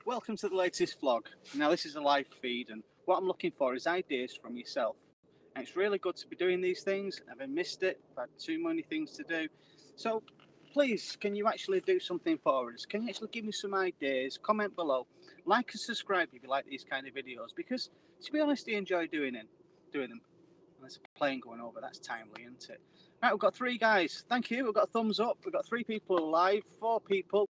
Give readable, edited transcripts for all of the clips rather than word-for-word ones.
welcome to the latest vlog. Now this is a live feed and what I'm looking for is ideas from yourself. And it's really good to be doing these things. I've missed it, I've had too many things to do. So please, can you actually do something for us? Can you actually give me some ideas? Comment below. Like and subscribe if you like these kind of videos, because to be honest, I enjoy doing them. And there's a plane going over, that's timely, isn't it? Right, we've got 3 guys. Thank you. We've got a thumbs up. We've got 3 people live, 4 people.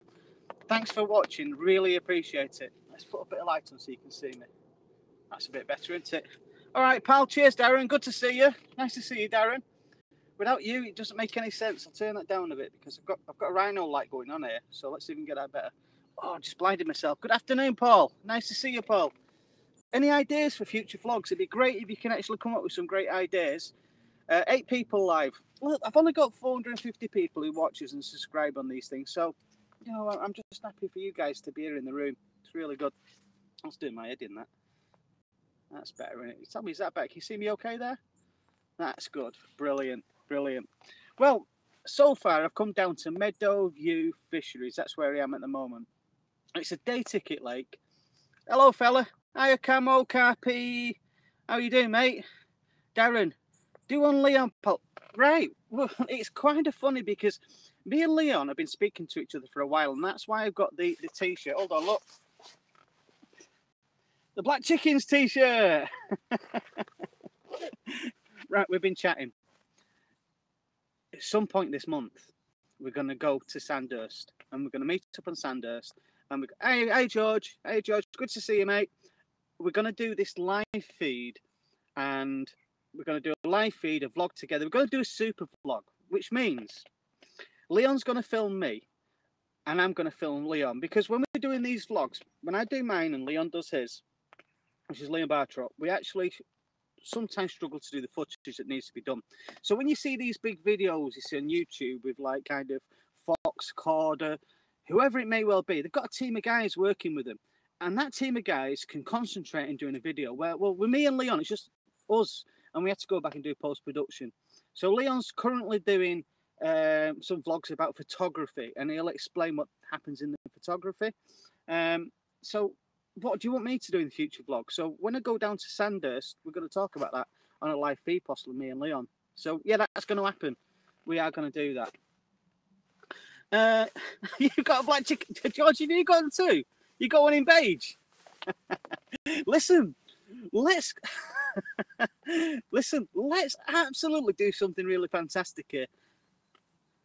Thanks for watching. Really appreciate it. Let's put a bit of light on so you can see me. That's a bit better, isn't it? All right, pal. Cheers, Darren. Good to see you. Nice to see you, Darren. Without you, it doesn't make any sense. I'll turn that down a bit because I've got a rhino light going on here. So let's see if we can get that better. Oh, I just blinded myself. Good afternoon, Paul. Nice to see you, Paul. Any ideas for future vlogs? It'd be great if you can actually come up with some great ideas. 8 people live. Look, I've only got 450 people who watch us and subscribe on these things. So, you know, I'm just happy for you guys to be here in the room. It's really good. I was doing my head in that. That's better, isn't it? Tell me, is that better? Can you see me okay there? That's good. Brilliant. Brilliant. Well, so far I've come down to Meadowview Fisheries. That's where I am at the moment. It's a day ticket lake. Hello, fella. Hiya, Camo, Carpi. How you doing, mate? Darren. Do on Leon, Paul. Right. Well, it's kind of funny because me and Leon have been speaking to each other for a while, and that's why I've got the t-shirt. Hold on, look. The Black Chickens t-shirt. Right, we've been chatting. At some point this month, we're going to go to Sandhurst, and we're going to meet up on Sandhurst. And hey, George. Hey, George. Good to see you, mate. We're going to do this live feed, and we're going to do a live feed, a vlog together. We're going to do a super vlog, which means Leon's going to film me, and I'm going to film Leon. Because when we're doing these vlogs, when I do mine and Leon does his, which is Leon Bartrop, we actually sometimes struggle to do the footage that needs to be done. So when you see these big videos you see on YouTube with like kind of Fox, Corda, whoever it may well be, they've got a team of guys working with them. And that team of guys can concentrate in doing a video where, well, with me and Leon, it's just us. And we have to go back and do post-production. So Leon's currently doing some vlogs about photography, and he'll explain what happens in the photography. So what do you want me to do in the future vlog? So when I go down to Sandhurst, we're going to talk about that on a live feed, possibly me and Leon. So yeah, that's going to happen. We are going to do that. You've got a black chicken, George. Have you got them too? You got one in beige. Listen, let's absolutely do something really fantastic here.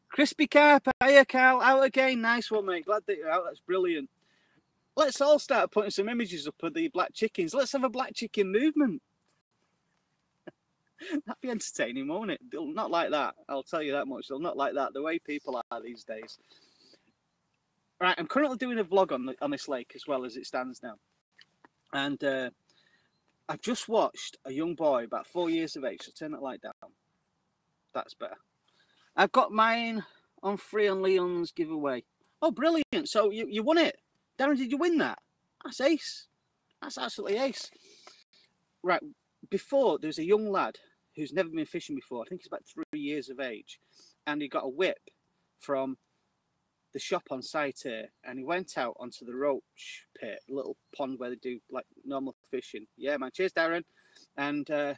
Crispy Carp, hiya Carl, out again. Nice one, mate. Glad that you're out. That's brilliant. Let's all start putting some images up of the black chickens. Let's have a black chicken movement. That'd be entertaining, won't it? They'll not like that. I'll tell you that much. They'll not like that. The way people are these days. Right, I'm currently doing a vlog on this lake as well as it stands now. And I've just watched a young boy, about 4 years of age. So turn that light down. That's better. I've got mine on free on Leon's giveaway. Oh, brilliant. So you won it. Darren, did you win that? That's ace. That's absolutely ace. Right, before, there was a young lad who's never been fishing before. I think he's about 3 years of age. And he got a whip from the shop on site here. And he went out onto the roach pit, a little pond where they do like normal fishing. Yeah, man. Cheers, Darren. And I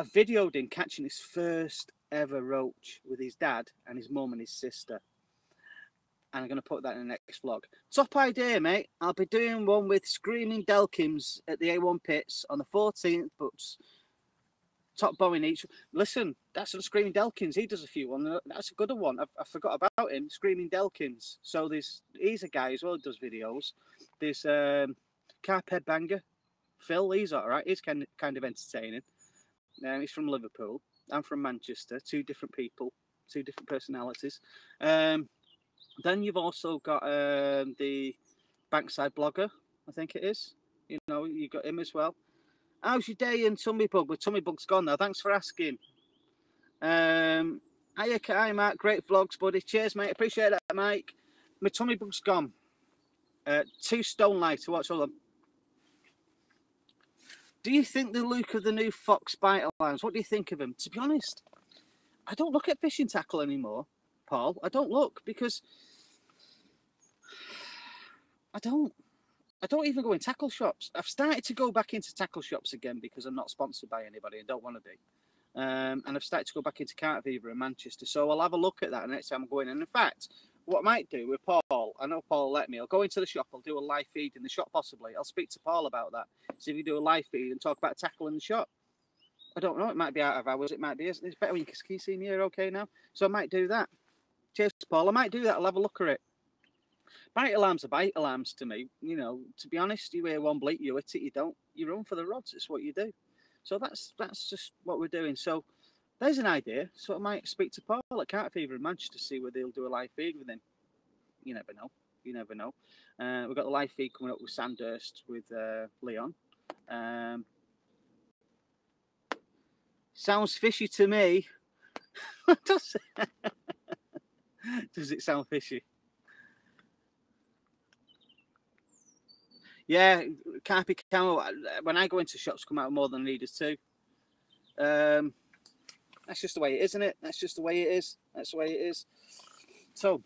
videoed him catching his first ever roach with his dad and his mum and his sister. And I'm going to put that in the next vlog. Top idea, mate. I'll be doing one with Screaming Delkins at the A1 pits on the 14th, but top bowing each. Listen, that's on Screaming Delkins. He does a few ones. That's a good one. I forgot about him. Screaming Delkins. So he's a guy as well who does videos. There's Carpet Banger. Phil, he's all right. He's kind of entertaining. He's from Liverpool. I'm from Manchester. 2 different people, 2 different personalities. Then you've also got the Bankside Blogger, I think it is. You know, you got him as well. How's your day in Tummy Bug? Well, Tummy Bug's gone now. Thanks for asking. Hi, Mark. Great vlogs, buddy. Cheers, mate. Appreciate that, Mike. My Tummy Bug's gone. 2 stone light to watch all of them. Do you think the look of the new Fox bite lines? What do you think of them? To be honest, I don't look at fishing tackle anymore, Paul. I don't look because I don't. I don't even go in tackle shops. I've started to go back into tackle shops again because I'm not sponsored by anybody and don't want to be. And I've started to go back into Cartviva in Manchester. So I'll have a look at that next time I'm going. And in fact, what I might do with Paul, I know Paul will let me, I'll go into the shop, I'll do a live feed in the shop possibly. I'll speak to Paul about that. See if we do a live feed and talk about tackle in the shop. I don't know, it might be out of hours, it might be. It's better when you can see me here okay now. So I might do that. Cheers, Paul. I might do that. I'll have a look at it. Bite alarms are bite alarms to me. You know, to be honest, you hear one bleep, you hit it, you don't. You run for the rods. It's what you do. So that's just what we're doing. So there's an idea. So I might speak to Paul at Cartviva in Manchester to see whether they'll do a live feed with him. You never know. You never know. We've got the live feed coming up with Sandhurst with Leon. Sounds fishy to me. Does it sound fishy? Yeah, Carpi Camo, when I go into shops, come out more than leaders too. That's just the way it is, isn't it? That's just the way it is. That's the way it is. So,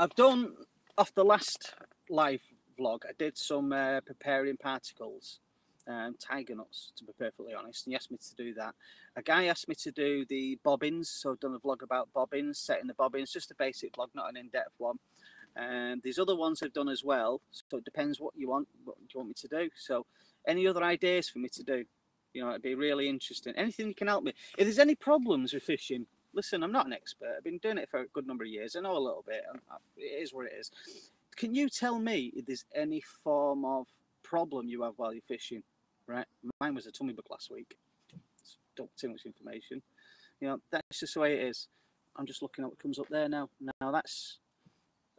I've done, off the last live vlog, I did some preparing particles, tiger nuts, to be perfectly honest, and he asked me to do that. A guy asked me to do the bobbins, so I've done a vlog about bobbins, setting the bobbins, just a basic vlog, not an in-depth one. And these other ones I've done as well, so it depends what you want. What do you want me to do? So, any other ideas for me to do? You know, it'd be really interesting. Anything you can help me. If there's any problems with fishing, listen, I'm not an expert. I've been doing it for a good number of years. I know a little bit. It is what it is. Can you tell me if there's any form of problem you have while you're fishing? Right? Mine was a tummy bug last week. Don't too much information. You know, that's just the way it is. I'm just looking at what comes up there now. Now that's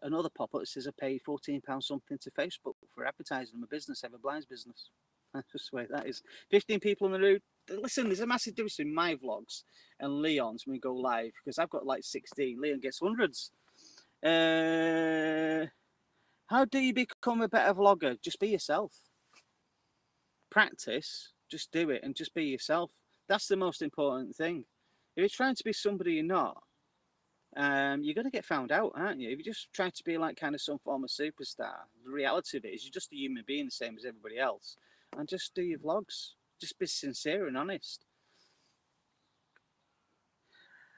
another pop-up that says I pay £14 something to Facebook for advertising my business, Everblinds business. That's just the way that is. 15 people in the room. Listen, there's a massive difference in my vlogs and Leon's when we go live, because I've got like 16. Leon gets hundreds. How do you become a better vlogger? Just be yourself. Practice. Just do it and just be yourself. That's the most important thing. If you're trying to be somebody you're not, you're going to get found out, aren't you? If you just try to be like kind of some form of superstar, the reality of it is you're just a human being the same as everybody else. And just do your vlogs. Just be sincere and honest.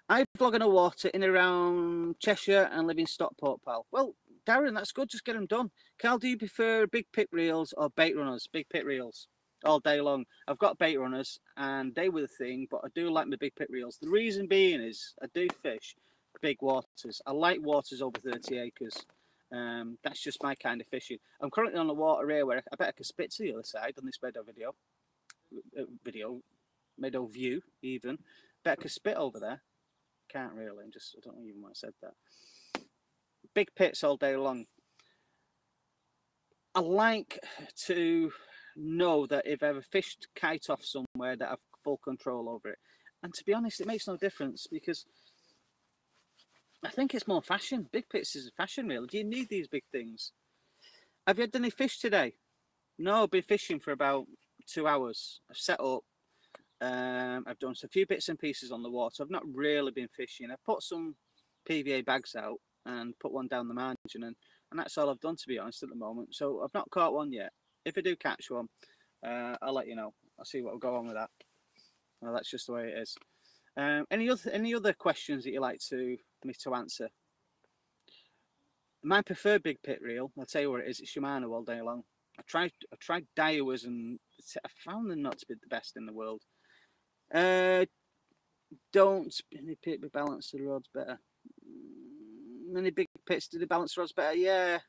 I vlog on the water in around Cheshire and live in Stockport, pal. Well, Darren, that's good. Just get them done. Carl, do you prefer big pit reels or bait runners? Big pit reels all day long. I've got bait runners and they were the thing, but I do like my big pit reels. The reason being is I do fish big waters. I like waters over 30 acres. That's just my kind of fishing. I'm currently on the water here where I bet I can spit to the other side on this meadow meadow view even. Bet I can spit over there. Can't really. I don't even why I said that. Big pits all day long. I like to know that if I ever fished kite off somewhere that I've full control over it. And to be honest, it makes no difference because I think it's more fashion. Big pits is a fashion reel. Do you need these big things? Have you had any fish today? No, I've been fishing for about 2 hours. I've set up. I've done a few bits and pieces on the water. I've not really been fishing. I've put some PVA bags out and put one down the margin, and that's all I've done, to be honest, at the moment. So I've not caught one yet. If I do catch one, I'll let you know. I'll see what will go on with that. Well, that's just the way it is. Any other questions that you like me to answer? My preferred big pit reel, I'll tell you what it is. It's Shimano all day long. I tried Daiwas and I found them not to be the best in the world. Don't any pit be balance the rods better? Any big pits do they balance the rods better? Yeah.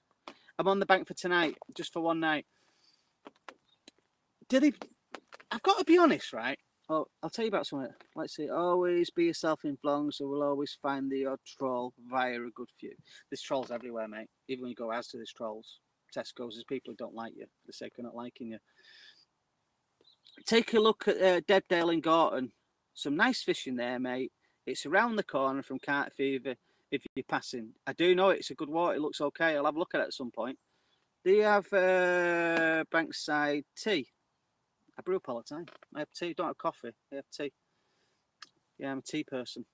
I'm on the bank for tonight, just for one night. I've got to be honest, right? Oh, I'll tell you about something. Let's see. Always be yourself in vlogs, so we'll always find the odd troll via a good few. There's trolls everywhere, mate. Even when you go as to there's trolls. Tesco's, there's people who don't like you for the sake of not liking you. Take a look at Debdale and Gorton. Some nice fishing there, mate. It's around the corner from Cartviva if you're passing. I do know it's a good water. It looks okay. I'll have a look at it at some point. Do you have Bankside tea? I brew up all the time. I have tea. Don't have coffee. I have tea. Yeah, I'm a tea person.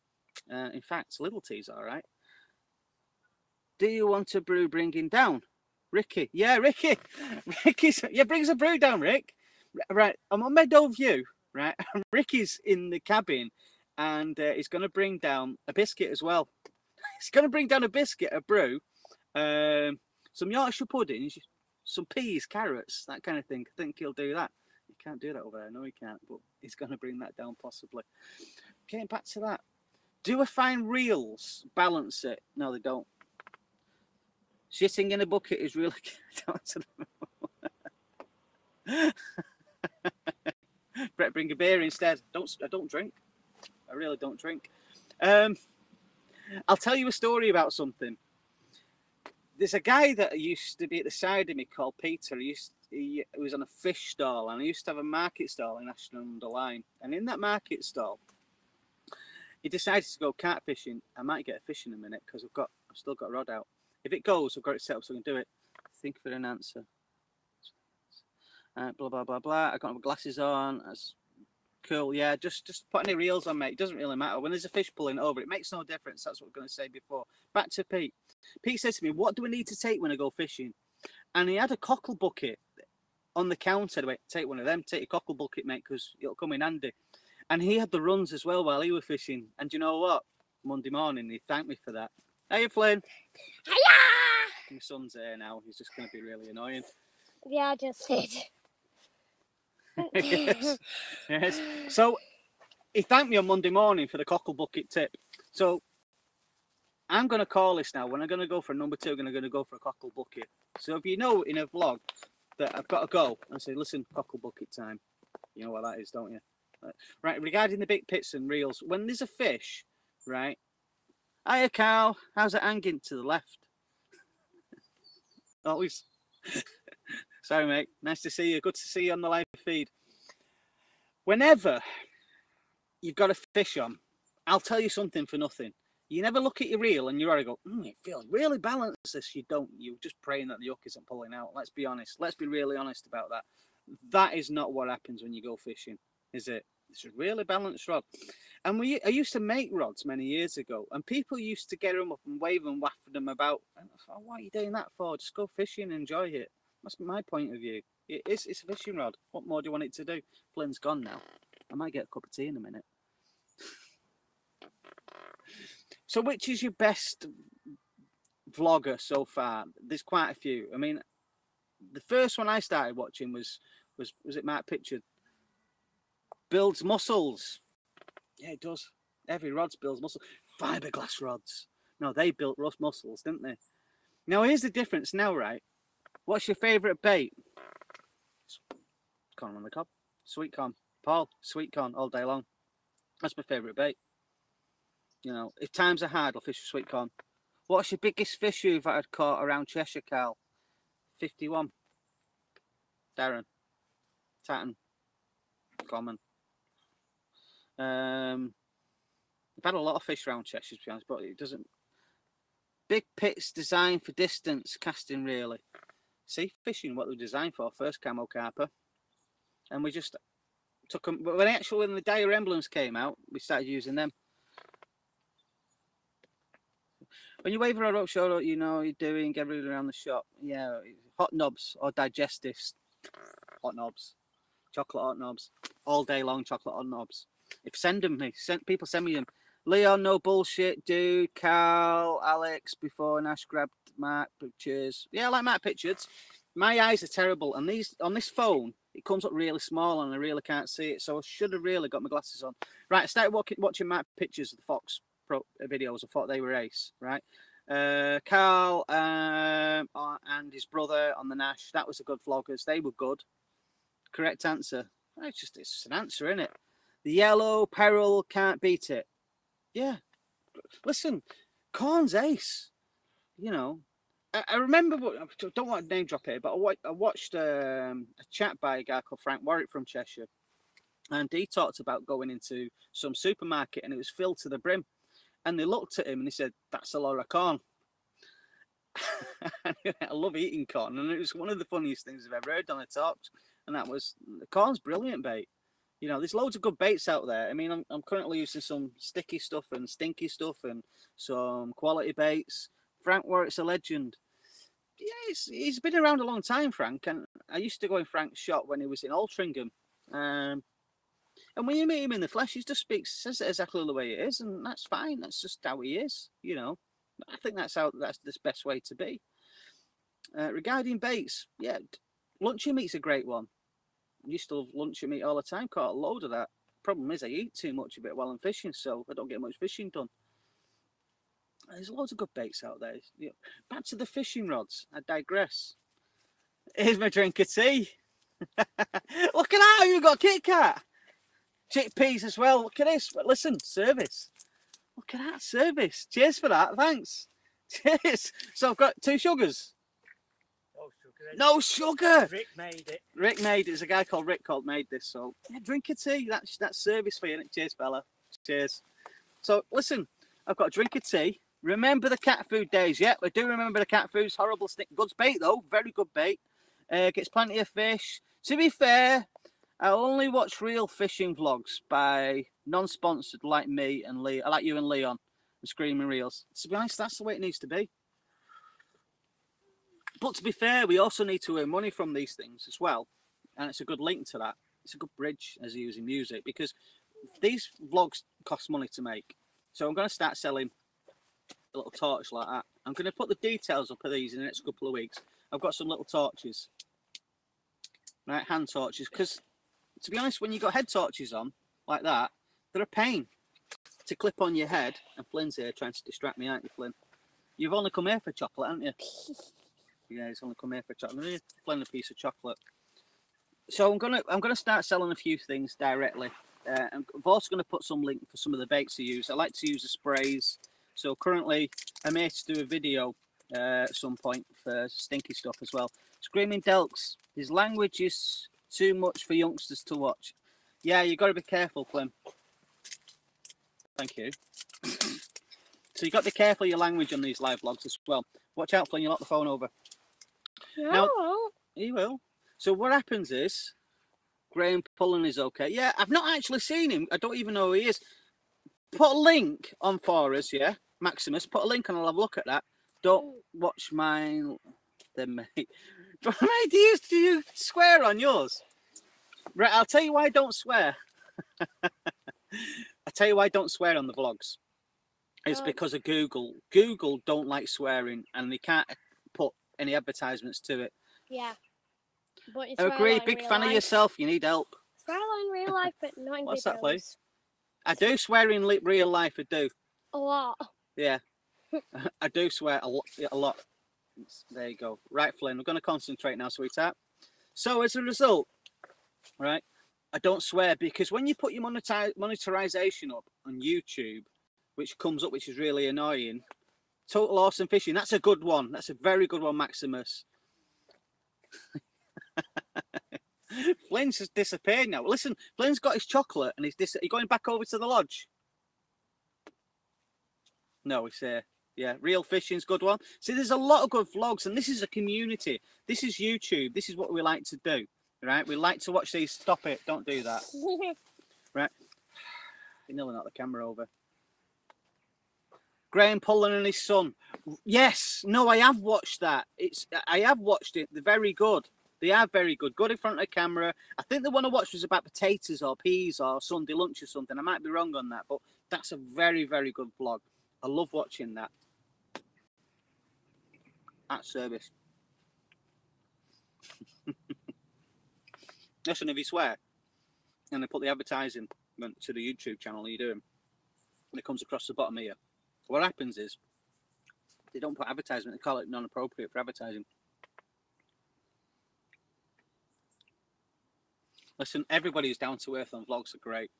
In fact, little tea's all right. Do you want to brew bringing down? Ricky. Yeah, Ricky. Yeah, brings a brew down, Rick. Right, I'm on Meadow View, right? Ricky's in the cabin, and he's going to bring down a biscuit as well. He's going to bring down a biscuit, a brew, some Yorkshire puddings, some peas, carrots, that kind of thing. I think he'll do that. You can't do that over there. No, he can't, but he's going to bring that down possibly. Getting back to that. Do I find reels balance it? No, they don't. Shitting in a bucket is really down to the Brett, bring a beer instead. I don't drink. I really don't drink. I'll tell you a story about something. There's a guy that used to be at the side of me called Peter. He was on a fish stall, and I used to have a market stall in Ashton-under-Lyne. And in that market stall, he decided to go carp fishing. I might get a fish in a minute because I've still got a rod out. If it goes, I've got it set up so I can do it. Think for an answer. Blah blah blah blah. I got my glasses on. That's cool. Yeah, just put any reels on, mate. It doesn't really matter when there's a fish pulling over. It makes no difference. That's what I'm going to say before. Back to Pete. Pete says to me, "What do I need to take when I go fishing?" And he had a cockle bucket on the counter. I went, take one of them. Take a cockle bucket, mate, because it'll come in handy. And he had the runs as well while he was fishing. And do you know what? Monday morning, he thanked me for that. Hey, Flynn. Hiya! My son's here now. He's just going to be really annoying. Yeah, I just did. Yes. So he thanked me on Monday morning for the cockle bucket tip. So I'm going to call this now. When I'm going to go for number 2, I'm going to go for a cockle bucket. So if you know in a vlog that I've got to go and say, listen, cockle bucket time. You know what that is, don't you? Right, regarding the big pits and reels, when there's a fish, right? Hiya, Carl. How's it hanging to the left? Always. Sorry, mate. Nice to see you. Good to see you on the live feed. Whenever you've got a fish on, I'll tell you something for nothing. You never look at your reel and you already go, it feels really balanced. This you don't. You're just praying that the hook isn't pulling out. Let's be honest. Let's be really honest about that. That is not what happens when you go fishing, is it? It's a really balanced rod. And I used to make rods many years ago, and people used to get them up and wave and waft them about. And I thought, what are you doing that for? Just go fishing and enjoy it. That's my point of view. It's a fishing rod. What more do you want it to do? Flynn's gone now. I might get a cup of tea in a minute. So which is your best vlogger so far? There's quite a few. I mean, the first one I started watching was it Mark Pitchard? Builds muscles. Yeah, it does. Every rod builds muscle. Fiberglass rods. No, they built rough muscles, didn't they? Now, here's the difference now, right? What's your favourite bait? Corn on the cob. Sweet corn. Paul, sweet corn all day long. That's my favourite bait. You know, if times are hard, I'll fish for sweet corn. What's your biggest fish you've had caught around Cheshire, Carl? 51. Darren. Tatton. Common. I've had a lot of fish around Cheshire, to be honest, but it doesn't. Big pits designed for distance casting, really. See, fishing, what they were designed for, first camo carper. And we just took them. But when the Dire emblems came out, we started using them. When you wave a rod up, show what you know what you're doing, get rid around the shop. Yeah, hot knobs or digestives. Hot knobs. Chocolate hot knobs. All day long, chocolate hot knobs. If people send me them. Leon, no bullshit, dude. Carl, Alex, before Nash grabbed Mark pictures. Yeah, I like Mark pictures. My eyes are terrible, and on this phone, it comes up really small, and I really can't see it. So I should have really got my glasses on. Right, I started watching Mark pictures of the Fox Pro videos. I thought they were ace. Right, Carl and his brother on the Nash. That was a good vloggers. They were good. Correct answer. It's just an answer, isn't it? The yellow peril can't beat it. Yeah. Listen, Corn's ace. You know, I remember. I don't want to name drop here, but I watched a chat by a guy called Frank Warwick from Cheshire, and he talked about going into some supermarket and it was filled to the brim, and they looked at him and he said, "That's a lot of corn." I love eating corn, and it was one of the funniest things I've ever heard on the talks. And that was, the corn's brilliant bait. You know, there's loads of good baits out there. I mean, I'm currently using some sticky stuff and stinky stuff and some quality baits. Frank Warwick's a legend. Yeah, he's been around a long time, Frank, and I used to go in Frank's shop when he was in Altrincham. And when you meet him in the flesh, he just says it exactly the way it is, and that's fine. That's just how he is, you know. I think that's the best way to be. Regarding baits, yeah, luncheon meat's a great one. I used to love luncheon meat all the time. Caught a load of that. Problem is, I eat too much of it while I'm fishing, so I don't get much fishing done. There's loads of good baits out there. Back to the fishing rods. I digress. Here's my drink of tea. Look at that! You got Kit Kat. Chickpeas as well. Look at this. But listen, service. Look at that service. Cheers for that. Thanks. Cheers. So I've got 2 sugars. No sugar. Rick made it. Rick made it. There's a guy called Rick made this. So yeah, drink a tea. That's service for you. Cheers, fella. Cheers. So listen, I've got a drink of tea. Remember the cat food days? Yeah, I do remember the cat food's horrible stick. Good bait though. Very good bait. Gets plenty of fish. To be fair, I only watch real fishing vlogs by non-sponsored like me and Lee. I like you and Leon and Screaming Reels. To be honest, that's the way it needs to be. But to be fair, we also need to earn money from these things as well. And it's a good link to that. It's a good bridge as using music because these vlogs cost money to make. So I'm going to start selling a little torch like that. I'm going to put the details up of these in the next couple of weeks. I've got some little torches. Right, hand torches. Because to be honest, when you've got head torches on like that, they're a pain to clip on your head. And Flynn's here trying to distract me, aren't you, Flynn? You've only come here for chocolate, haven't you? Yeah, he's only come here for chocolate. I'm going to Flynn a piece of chocolate. So I'm gonna start selling a few things directly. I'm also going to put some link for some of the baits to use. I like to use the sprays. So currently, I'm here to do a video at some point for stinky stuff as well. Screaming Delks, his language is too much for youngsters to watch. Yeah, you got to be careful, Flynn. Thank you. So you got to be careful of your language on these live vlogs as well. Watch out, Flynn, you knock the phone over. No. Now, he will. So what happens is, Graham Pullen is okay. Yeah, I've not actually seen him. I don't even know who he is. Put a link on for us, yeah? Maximus, put a link and I'll have a look at that. Don't watch mine, then, mate. Mate, do you swear on yours? Right, I'll tell you why I don't swear. I'll tell you why I don't swear on the vlogs. It's because of Google. Google don't like swearing and they can't put any advertisements to it. Yeah. But you I agree, big fan of yourself, you need help. Swear in real life, but not in What's videos. that, please? I do swear in real life, I do. A lot. Yeah. I do swear a lot. There you go. Right, Flynn, we're going to concentrate now, sweetheart. So as a result, right, I don't swear because when you put your monetization up on YouTube, which comes up, which is really annoying, Total Awesome Fishing, that's a good one. That's a very good one, Maximus. Flynn's has disappeared now. Listen, Flynn's got his chocolate and he's going back over to the lodge. No, he's here. Yeah, Real Fishing's a good one. See, there's a lot of good vlogs, and this is a community. This is YouTube. This is what we like to do, right? We like to watch these. Stop it. Don't do that. Right. You nearly knocked the camera over. Graham Pullen and his son. Yes. No, I have watched that. I have watched it. They're very good. They are very good. Good in front of the camera. I think the one I watched was about potatoes or peas or Sunday lunch or something. I might be wrong on that, but that's a very, very good vlog. I love watching that. At service. Listen, if you swear and they put the advertising to the YouTube channel you do them, and it comes across the bottom here, what happens is they don't put advertisement, they call it non-appropriate for advertising. Listen, everybody who's down to earth on vlogs are great.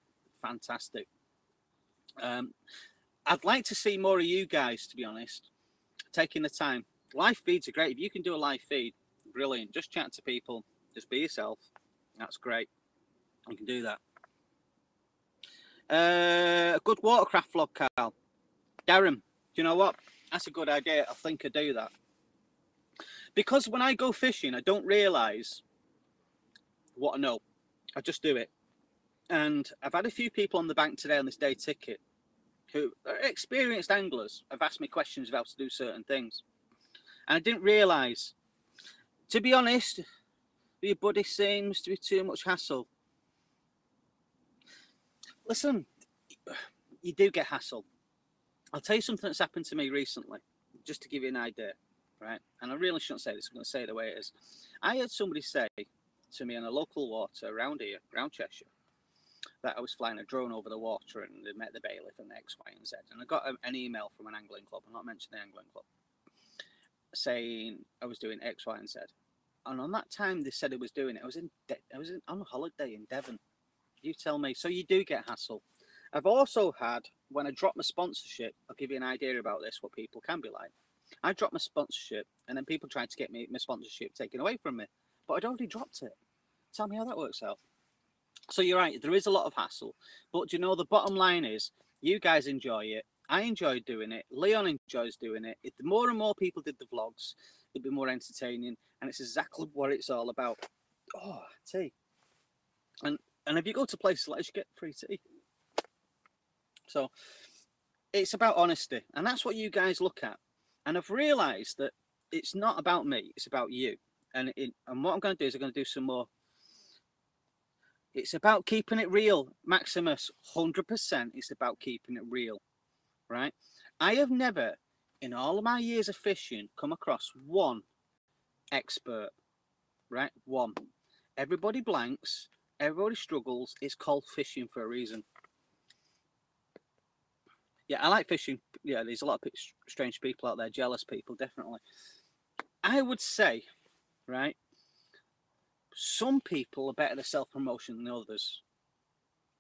Fantastic. I'd like to see more of you guys, to be honest, taking the time. Live feeds are great. If you can do a live feed, brilliant. Just chat to people. Just be yourself. That's great. You can do that. A good watercraft vlog, Carl. Darren, do you know what? That's a good idea. I think I do that. Because when I go fishing, I don't realise what I know. I just do it. And I've had a few people on the bank today on this day ticket who are experienced anglers have asked me questions of how to do certain things. And I didn't realise. To be honest, your buddy seems to be too much hassle. Listen, you do get hassle. I'll tell you something that's happened to me recently, just to give you an idea, right? And I really shouldn't say this, I'm going to say it the way it is. I had somebody say to me on a local water around here, around Cheshire, that I was flying a drone over the water and they met the bailiff and the X, Y, and Z. And I got an email from an angling club, I'm not mentioning the angling club, saying I was doing X, Y, and Z. And on that time they said I was doing it, I was on a holiday in Devon. You tell me. So you do get hassle. I've also had, when I drop my sponsorship, I'll give you an idea about this, what people can be like. I dropped my sponsorship, and then people tried to get my sponsorship taken away from me. But I'd already dropped it. Tell me how that works out. So you're right, there is a lot of hassle. But you know, the bottom line is, you guys enjoy it. I enjoy doing it. Leon enjoys doing it. If the more and more people did the vlogs, it'd be more entertaining. And it's exactly what it's all about. Oh, tea. And if you go to places like this, you get free tea. So it's about honesty. And that's what you guys look at. And I've realised that it's not about me, it's about you. And what I'm going to do is I'm going to do some more. It's about keeping it real. Maximus, 100%, it's about keeping it real, right? I have never, in all of my years of fishing, come across one expert, right? One. Everybody blanks. Everybody struggles. It's called fishing for a reason. Yeah, I like fishing. Yeah, there's a lot of strange people out there, jealous people, definitely. I would say, right, some people are better at self-promotion than others,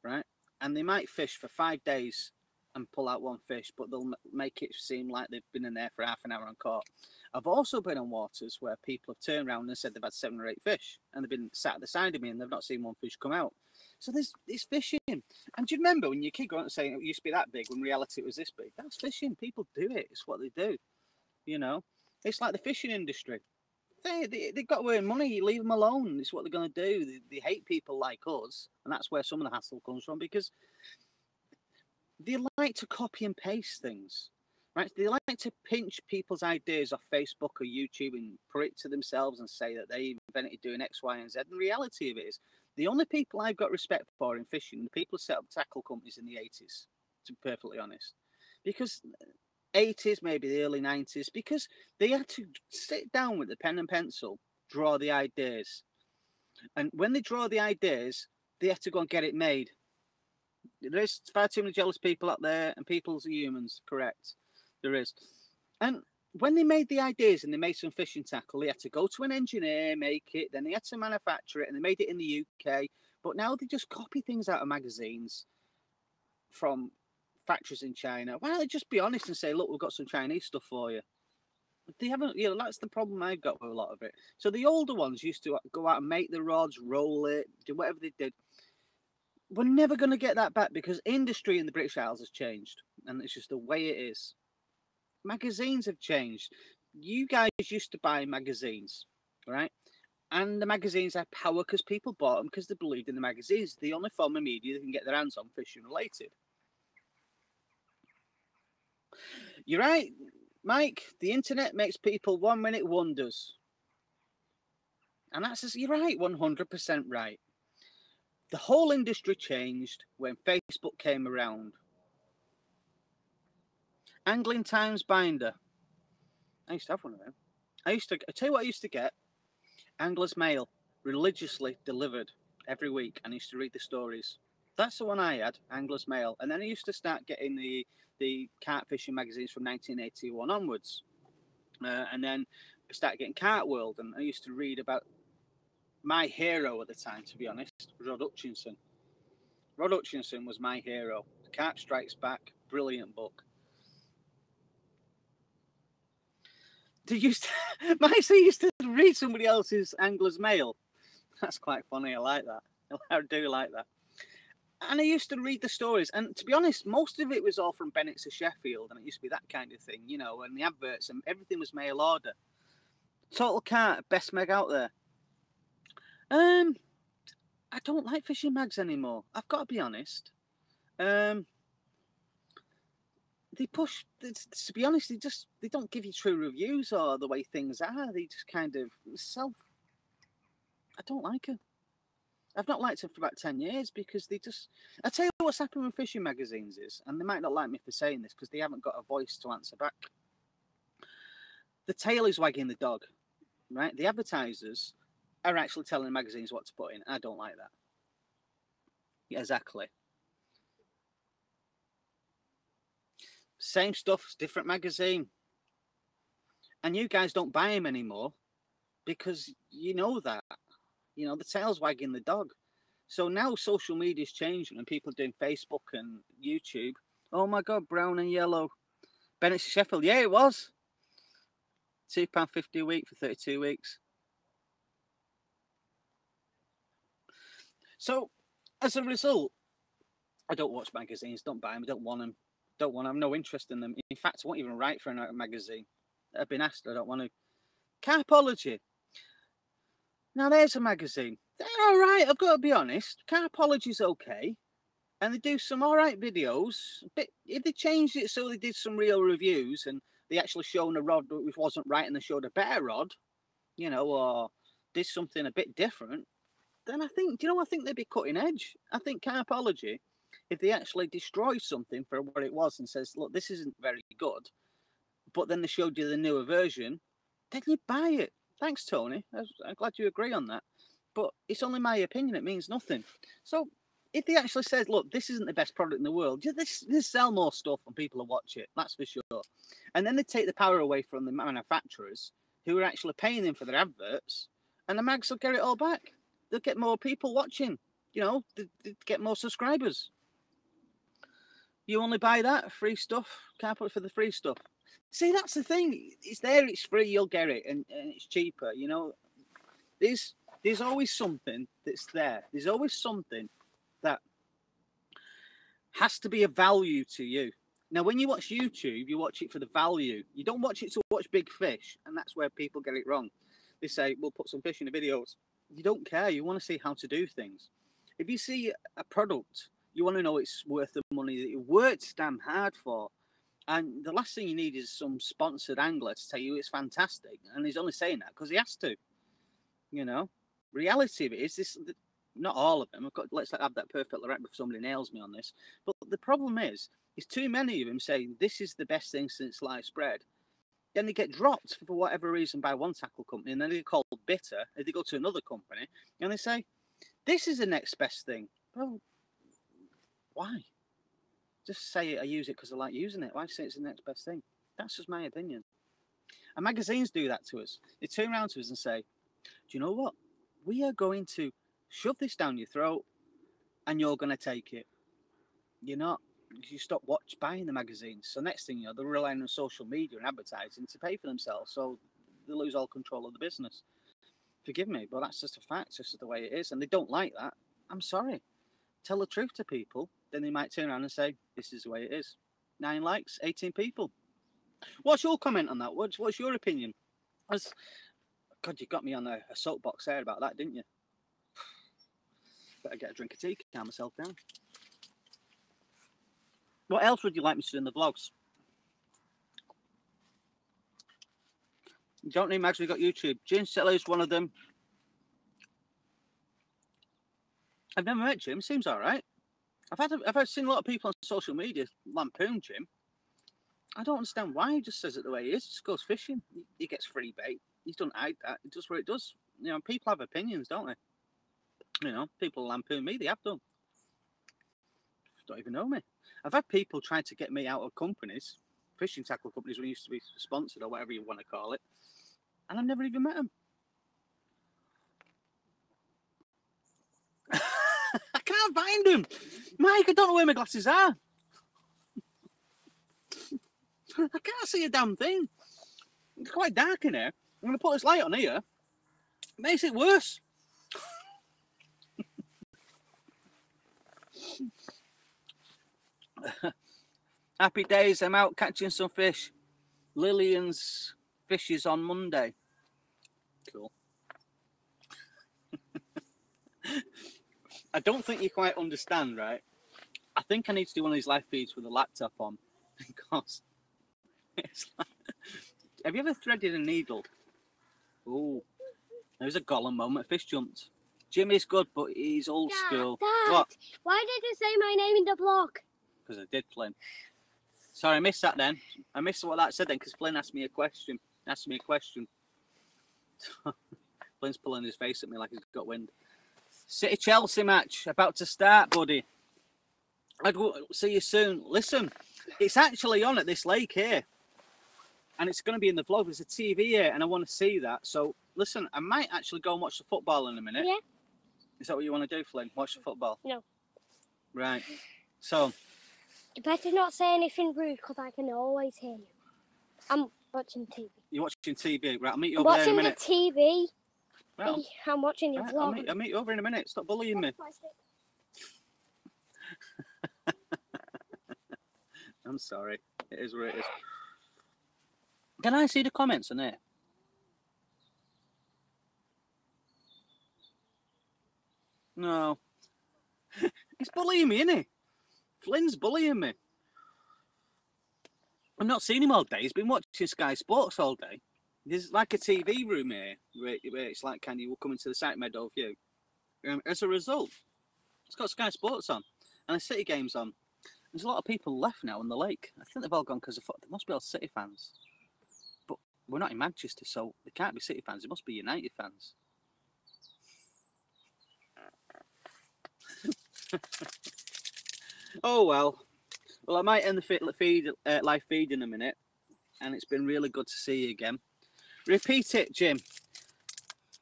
right? And they might fish for 5 days and pull out one fish, but they'll make it seem like they've been in there for half an hour and caught. I've also been on waters where people have turned around and said they've had 7 or 8 fish, and they've been sat at the side of me and they've not seen one fish come out. So there's fishing. And do you remember when your kid got on saying it used to be that big when reality it was this big? That's fishing. People do it. It's what they do. You know, it's like the fishing industry. They've got to earn money. You leave them alone. It's what they're going to do. They hate people like us, and that's where some of the hassle comes from, because they like to copy and paste things, right? They like to pinch people's ideas off Facebook or YouTube and put it to themselves and say that they invented doing X, Y, and Z. And the reality of it is, the only people I've got respect for in fishing, the people who set up tackle companies in the 80s, to be perfectly honest, because 80s, maybe the early 90s, because they had to sit down with the pen and pencil, draw the ideas. And when they draw the ideas, they have to go and get it made. There's far too many jealous people out there, and people's humans, correct. There is. And when they made the ideas and they made some fishing tackle, they had to go to an engineer, make it, then they had to manufacture it, and they made it in the UK. But now they just copy things out of magazines from factories in China. Why don't they just be honest and say, look, we've got some Chinese stuff for you? They haven't, you know, that's the problem I've got with a lot of it. So the older ones used to go out and make the rods, roll it, do whatever they did. We're never going to get that back because industry in the British Isles has changed, and it's just the way it is. Magazines have changed. You guys used to buy magazines, right? And the magazines had power because people bought them because they believed in the magazines. The only form of media they can get their hands on fishing related. You're right, Mike. The internet makes people 1 minute wonders. And that's, you're right, 100% right. The whole industry changed when Facebook came around. Angling Times binder. I used to have one of them. I tell you what I used to get. Angler's Mail, religiously delivered every week. And I used to read the stories. That's the one I had, Angler's Mail. And then I used to start getting the kart fishing magazines from 1981 onwards. And then I started getting Kart World. And I used to read about my hero at the time, to be honest, Rod Hutchinson. Rod Hutchinson was my hero. Carp Strikes Back, brilliant book. My son used to read somebody else's Angler's Mail. That's quite funny. I like that. I do like that. And I used to read the stories. And to be honest, most of it was all from Bennett's of Sheffield. And it used to be that kind of thing, you know, and the adverts and everything was mail order. Total Kart, best mag out there. I don't like fishing mags anymore. I've got to be honest. they push. To be honest, they don't give you true reviews or the way things are. They just kind of self. I don't like it. I've not liked them for about 10 years because they just. I tell you what's happened with fishing magazines is, and they might not like me for saying this because they haven't got a voice to answer back. The tail is wagging the dog, right? The advertisers are actually telling the magazines what to put in. I don't like that. Yeah, exactly. Same stuff, different magazine. And you guys don't buy them anymore because you know that. You know, the tail's wagging the dog. So now social media is changing and people are doing Facebook and YouTube. Oh my God, brown and yellow. Bennett Sheffield. Yeah, it was. £2.50 a week for 32 weeks. So as a result, I don't watch magazines, don't buy them, don't want them. Don't want them, I have no interest in them. In fact, I won't even write for a magazine. I've been asked, I don't want to. Carpology. Now there's a magazine. They're all right, I've got to be honest. Carpology's okay. And they do some all right videos. But if they changed it so they did some real reviews and they actually shown a rod which wasn't right and they showed a better rod, you know, or did something a bit different, then I think, do you know, I think they'd be cutting edge. I think Carpology, if they actually destroy something for what it was and says, look, this isn't very good, but then they showed you the newer version, then you buy it. Thanks, Tony. I'm glad you agree on that. But it's only my opinion. It means nothing. So if they actually said, look, this isn't the best product in the world, they sell more stuff and people will watch it. That's for sure. And then they take the power away from the manufacturers who are actually paying them for their adverts, and the mags will get it all back. They'll get more people watching. You know, they get more subscribers. You only buy that free stuff. Can't put it for the free stuff. See, that's the thing. It's there. It's free. You'll get it, and it's cheaper. You know, there's always something that's there. There's always something that has to be of value to you. Now, when you watch YouTube, you watch it for the value. You don't watch it to watch big fish, and that's where people get it wrong. They say, we'll put some fish in the videos. You don't care. You want to see how to do things. If you see a product, you want to know it's worth the money that you worked damn hard for. And the last thing you need is some sponsored angler to tell you it's fantastic. And he's only saying that because he has to. You know, reality of it is this. Not all of them. Let's have that perfectly right before somebody nails me on this. But the problem is too many of them saying this is the best thing since sliced bread. Then they get dropped for whatever reason by one tackle company, and then they get called bitter. If they go to another company and they say, this is the next best thing. Well, why? Just say I use it because I like using it. Why say it's the next best thing? That's just my opinion. And magazines do that to us. They turn around to us and say, do you know what? We are going to shove this down your throat and you're going to take it. You're not. You stop buying the magazines. So next thing you know, they're relying on social media and advertising to pay for themselves. So they lose all control of the business. Forgive me, but that's just a fact. It's just the way it is. And they don't like that. I'm sorry. Tell the truth to people. Then they might turn around and say, this is the way it is. 9 likes, 18 people. What's your comment on that? What's your opinion? God, you got me on a soapbox there about that, didn't you? Better get a drink of tea, calm myself down. What else would you like me to do in the vlogs? You don't need mags, we've got YouTube. Jim Settler is one of them. I've never met Jim, seems alright. I've seen a lot of people on social media lampoon Jim. I don't understand why he just says it the way he is. He just goes fishing. He gets free bait. He doesn't hide that. He does what it does. You know, people have opinions, don't they? You know, people lampoon me. They have done. Don't even know me. I've had people trying to get me out of companies, fishing tackle companies when I used to be sponsored or whatever you want to call it, and I've never even met them. I can't find them. Mike, I don't know where my glasses are. I can't see a damn thing. It's quite dark in here. I'm going to put this light on here. It makes it worse. Happy days. I'm out catching some fish. Lillian's fishes on Monday. Cool. I don't think you quite understand, right? I think I need to do one of these live feeds with a laptop on Because it's like, have you ever threaded a needle? Oh, there's a Gollum moment. Fish jumped. Jimmy's good, but he's old school. Dad, What? why did you say my name in the blog? Because I did, Flynn. Sorry, I missed that then. I missed what that said then because Flynn asked me a question. Flynn's pulling his face at me like he's got wind. City Chelsea match about to start, buddy. I'd see you soon. Listen, it's actually on at this lake here. And it's going to be in the vlog. There's a TV here and I want to see that. So, listen, I might actually go and watch the football in a minute. Yeah. Is that what you want to do, Flynn? Watch the football? No. Right. So. You better not say anything rude because I can always hear you. I'm watching TV. You're watching TV? Right, I'll meet you over there in a minute. I'm watching the TV. Right. I'm watching your vlog. I'll meet you over in a minute. Stop bullying me. I'm sorry. It is what it is. Can I see the comments in there? No. He's bullying me, isn't he? Flynn's bullying me. I've not seen him all day. He's been watching Sky Sports all day. There's like a TV room here where it's like, can you come into the site meadow view? As a result, it's got Sky Sports on and the City game's on. There's a lot of people left now on the lake. I think they've all gone because they must be all City fans. But we're not in Manchester, so they can't be City fans. They must be United fans. Oh, well. Well, I might end the live feed in a minute. And it's been really good to see you again. Repeat it, Jim.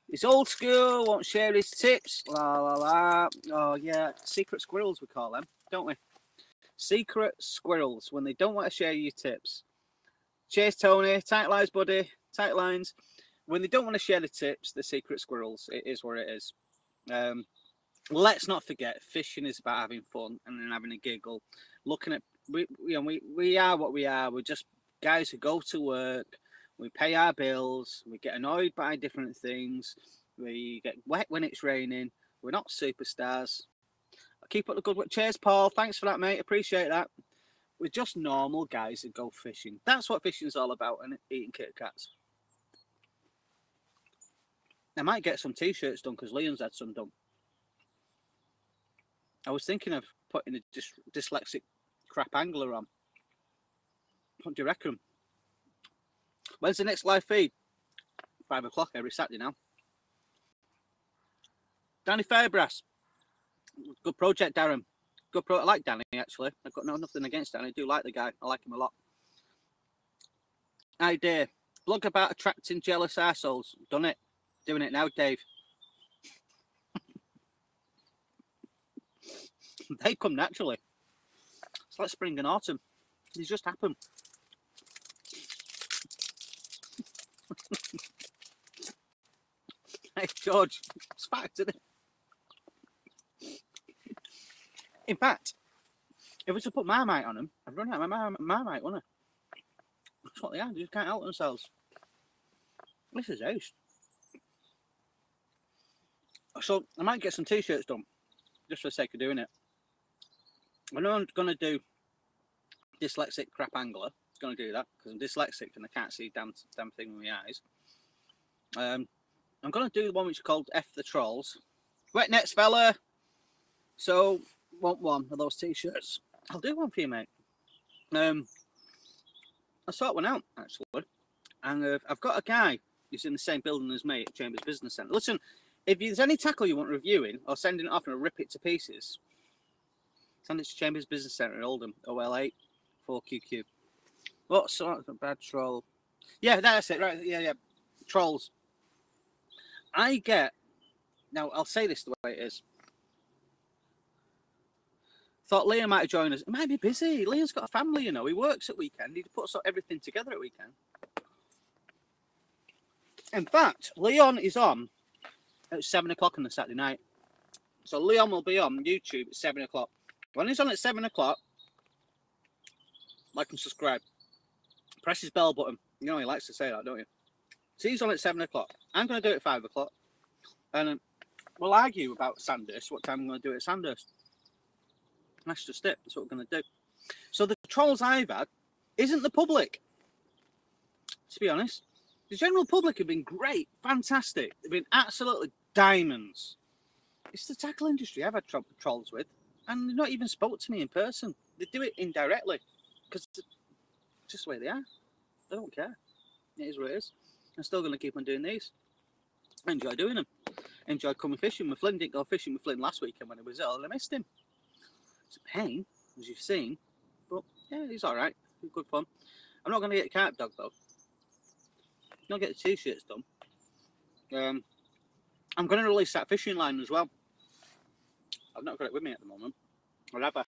He's old school, won't share his tips. La, la, la. Oh, yeah. Secret squirrels, we call them, don't we? Secret squirrels, when they don't want to share your tips. Cheers, Tony. Tight lines, buddy. Tight lines. When they don't want to share the tips, the secret squirrels. It is what it is. Let's not forget, fishing is about having fun and then having a giggle. Looking at, we are what we are. We're just guys who go to work. We pay our bills. We get annoyed by different things. We get wet when it's raining. We're not superstars. Keep up the good work. Cheers, Paul. Thanks for that, mate. Appreciate that. We're just normal guys that go fishing. That's what fishing's all about, and eating Kit Kats. I might get some t-shirts done because Leon's had some done. I was thinking of putting a dyslexic crap angler on. What do you reckon? When's the next live feed? 5 o'clock every Saturday now. Danny Fairbrass. Good project, Darren. Good I like Danny, actually. I've got nothing against Danny. I do like the guy. I like him a lot. Idea. Blog about attracting jealous assholes. Done it. Doing it now, Dave. They come naturally. It's like spring and autumn. These just happen. Hey, George. It's fact, isn't it? In fact, if we to put Marmite on them, I'd run out of Marmite, wouldn't I? That's what they are. They just can't help themselves. This is ace. So I might get some t-shirts done, just for the sake of doing it. I know I'm going to do dyslexic crap angler. I'm going to do that because I'm dyslexic and I can't see damn thing with my eyes. I'm going to do the one which is called F the Trolls. Wet nets, fella. So, want one of those t-shirts. I'll do one for you, mate. I sort one out, actually. And I've got a guy who's in the same building as me at Chambers Business Centre. Listen, if there's any tackle you want reviewing or sending it off and rip it to pieces, send it to Chambers Business Centre in Oldham, OL8 4QQ. What sort of bad troll? Yeah, that's it, right? Yeah. Trolls. I get, now I'll say this the way it is. Thought Liam might join us. He might be busy. Liam's got a family, you know. He works at weekend. He puts everything together at weekend. In fact, Leon is on at 7 o'clock on the Saturday night. So Leon will be on YouTube at 7 o'clock. When he's on at 7 o'clock, like and subscribe. Press his bell button. You know he likes to say that, don't you? So he's on at 7 o'clock. I'm going to do it at 5 o'clock. And we'll argue about Sandhurst, what time I'm going to do it at Sandhurst. That's just it. That's what we're going to do. So the trolls I've had, isn't the public. To be honest, the general public have been great, fantastic. They've been absolutely diamonds. It's the tackle industry I've had trolls with, and they've not even spoke to me in person. They do it indirectly because it's just the way they are. They don't care. It is what it is. I'm still going to keep on doing these. I enjoy doing them. I enjoy coming fishing with Flynn. Didn't go fishing with Flynn last weekend when he was ill, and I missed him. It's a pain, as you've seen, but yeah, he's all right. He's good fun. I'm not going to get a carp dog though. I'm not get the t-shirts done. I'm going to release that fishing line as well. I've not got it with me at the moment. Whatever.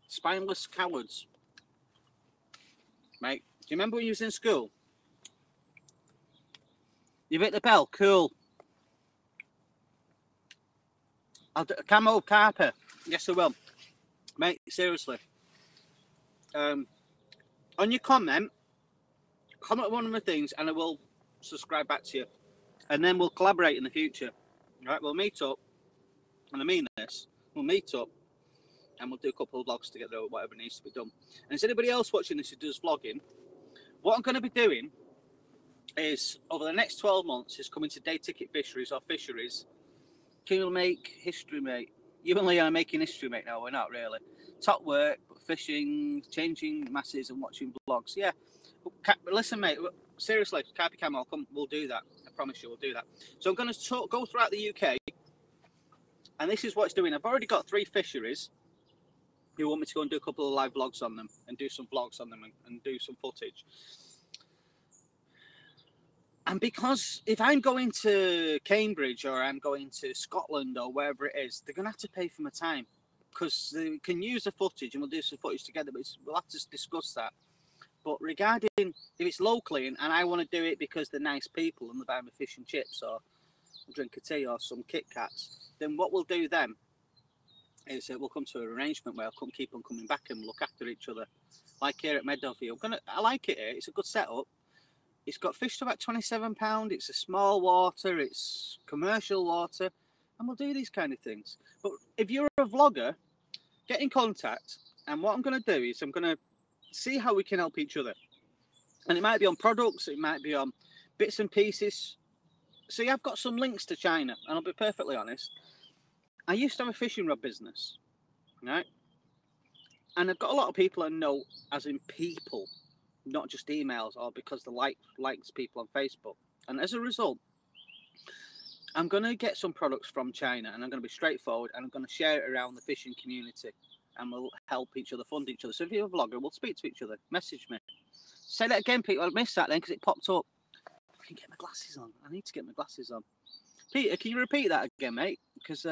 Spineless cowards. Mate, do you remember when you was in school? You've hit the bell, cool. I'll do a camo carper. Yes, I will. Mate, seriously. On your comment with one of the things and I will subscribe back to you. And then we'll collaborate in the future. All right, we'll meet up. And I mean this. We'll meet up and we'll do a couple of vlogs together or whatever needs to be done. And is anybody else watching this who does vlogging? What I'm going to be doing is, over the next 12 months, is coming to day ticket fisheries or fisheries. Can you make history, mate? You and Lee are making history, mate. No, we're not really. Top work, fishing, changing masses and watching vlogs. Yeah. But listen, mate, seriously, Carpy Camo, come, we'll do that. I promise you, we'll do that. So I'm going to go throughout the UK, and this is what it's doing. I've already got 3 fisheries who want me to go and do a couple of live vlogs on them and do some vlogs on them and do some footage. And because if I'm going to Cambridge or I'm going to Scotland or wherever it is, they're going to have to pay for my time because they can use the footage and we'll do some footage together, but we'll have to discuss that. But regarding if it's locally and I want to do it because they're nice people and they buy me fish and chips or drink a tea or some Kit Kats, then what we'll do then is we'll come to an arrangement where I'll keep on coming back and look after each other. Like here at Meadowview, I like it here. It's a good setup. It's got fish to about £27. It's a small water. It's commercial water. And we'll do these kind of things. But if you're a vlogger, get in contact. And what I'm going to do is I'm going to see how we can help each other. And it might be on products. It might be on bits and pieces. See, I've got some links to China. And I'll be perfectly honest. I used to have a fishing rod business. Right? And I've got a lot of people I know, as in people, not just emails or because the likes people on Facebook. And as a result, I'm going to get some products from China and I'm going to be straightforward and I'm going to share it around the fishing community and we'll help each other, fund each other. So if you're a vlogger, we'll speak to each other. Message me. Say that again, Peter. I missed that then because it popped up. I can get my glasses on. I need to get my glasses on. Peter, can you repeat that again, mate? Because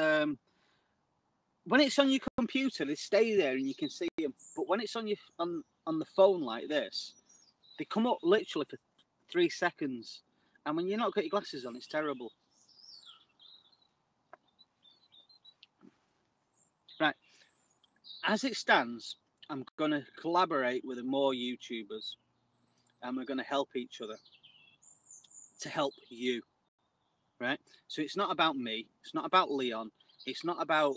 when it's on your computer, they stay there and you can see them. But when it's on your on the phone like this, they come up literally for 3 seconds. And when you're not got your glasses on, it's terrible. Right. As it stands, I'm going to collaborate with more YouTubers. And we're going to help each other to help you. Right? So it's not about me. It's not about Leon. It's not about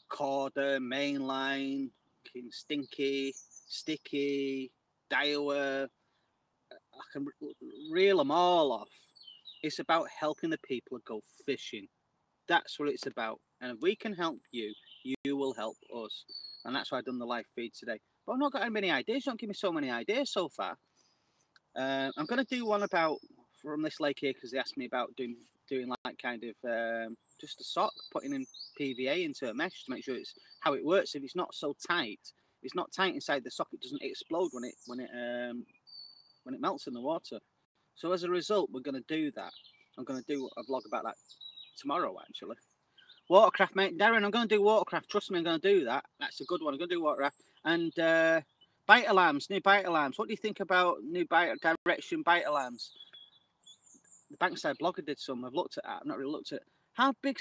Corda, Mainline, Stinky, Sticky, Daiwa. I can reel them all off. It's about helping the people go fishing. That's what it's about. And if we can help you, you will help us. And that's why I've done the live feed today. But I've not got many ideas. Don't give me so many ideas so far. I'm going to do one about from this lake here because they asked me about doing like kind of just a sock, putting in PVA into a mesh to make sure it's how it works. If it's not so tight, it's not tight inside the sock. It doesn't explode when it melts in the water. So as a result, we're going to do that. I'm going to do a vlog about that tomorrow, actually. Watercraft, mate. Darren, I'm going to do watercraft. Trust me, I'm going to do that. That's a good one. I'm going to do watercraft. And bite alarms, new bite alarms. What do you think about new direction bite alarms? The Bankside blogger did some. I've looked at that. I've not really looked at how big.